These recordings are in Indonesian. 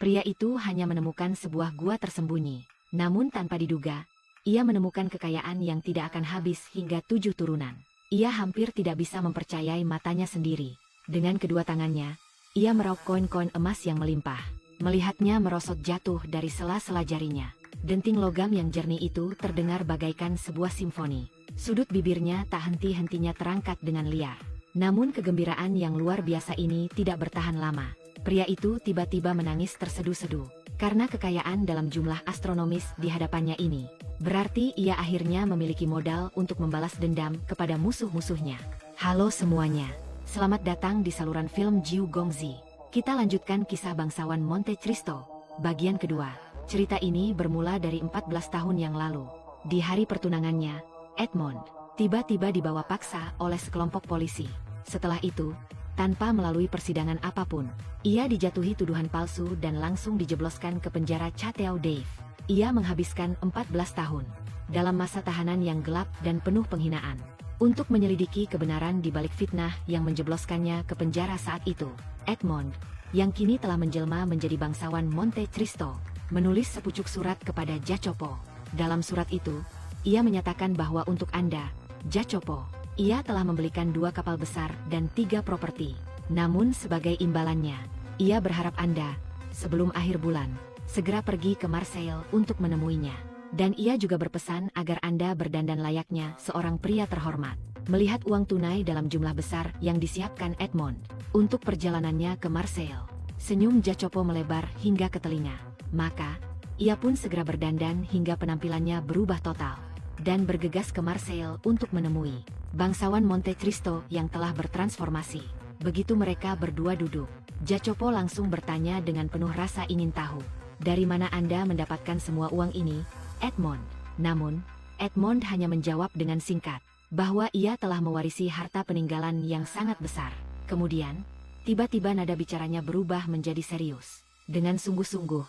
Pria itu hanya menemukan sebuah gua tersembunyi. Namun tanpa diduga, ia menemukan kekayaan yang tidak akan habis hingga 7 turunan. Ia hampir tidak bisa mempercayai matanya sendiri. Dengan kedua tangannya, ia meraup koin-koin emas yang melimpah. Melihatnya merosot jatuh dari sela-sela jarinya. Denting logam yang jernih itu terdengar bagaikan sebuah simfoni. Sudut bibirnya tak henti-hentinya terangkat dengan liar. Namun kegembiraan yang luar biasa ini tidak bertahan lama. Pria itu tiba-tiba menangis terseduh-seduh. Karena kekayaan dalam jumlah astronomis di hadapannya ini, berarti ia akhirnya memiliki modal untuk membalas dendam kepada musuh-musuhnya. Halo semuanya, selamat datang di saluran film Jiu Gongzi. Kita lanjutkan kisah bangsawan Monte Cristo, bagian kedua. Cerita ini bermula dari 14 tahun yang lalu. Di hari pertunangannya, Edmond tiba-tiba dibawa paksa oleh sekelompok polisi. Setelah itu, tanpa melalui persidangan apapun, ia dijatuhi tuduhan palsu dan langsung dijebloskan ke penjara Chateau Dave. Ia menghabiskan 14 tahun dalam masa tahanan yang gelap dan penuh penghinaan. Untuk menyelidiki kebenaran di balik fitnah yang menjebloskannya ke penjara saat itu, Edmond, yang kini telah menjelma menjadi bangsawan Monte Cristo, menulis sepucuk surat kepada Jacopo. Dalam surat itu, ia menyatakan bahwa untuk Anda, Jacopo, ia telah membelikan 2 kapal besar dan 3 properti. Namun sebagai imbalannya, ia berharap Anda, sebelum akhir bulan, segera pergi ke Marseille untuk menemuinya. Dan ia juga berpesan agar Anda berdandan layaknya seorang pria terhormat. Melihat uang tunai dalam jumlah besar yang disiapkan Edmond untuk perjalanannya ke Marseille, senyum Jacopo melebar hingga ke telinga. Maka, ia pun segera berdandan hingga penampilannya berubah total dan bergegas ke Marseille untuk menemui bangsawan Monte Cristo yang telah bertransformasi. Begitu mereka berdua duduk, Jacopo langsung bertanya dengan penuh rasa ingin tahu, "Dari mana Anda mendapatkan semua uang ini, Edmond?" Namun, Edmond hanya menjawab dengan singkat, bahwa ia telah mewarisi harta peninggalan yang sangat besar. Kemudian, tiba-tiba nada bicaranya berubah menjadi serius. Dengan sungguh-sungguh,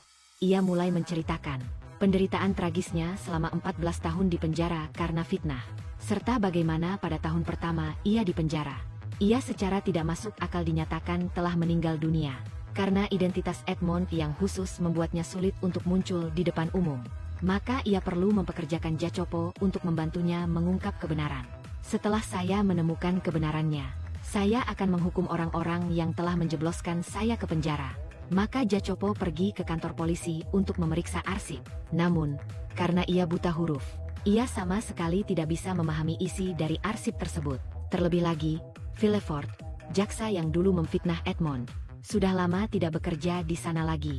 ia mulai menceritakan penderitaan tragisnya selama 14 tahun di penjara karena fitnah, serta bagaimana pada tahun pertama ia di penjara, ia secara tidak masuk akal dinyatakan telah meninggal dunia, karena identitas Edmond yang khusus membuatnya sulit untuk muncul di depan umum. Maka ia perlu mempekerjakan Jacopo untuk membantunya mengungkap kebenaran. "Setelah saya menemukan kebenarannya, saya akan menghukum orang-orang yang telah menjebloskan saya ke penjara." Maka Jacopo pergi ke kantor polisi untuk memeriksa arsip. Namun, karena ia buta huruf, ia sama sekali tidak bisa memahami isi dari arsip tersebut. Terlebih lagi, Villefort, jaksa yang dulu memfitnah Edmond, sudah lama tidak bekerja di sana lagi.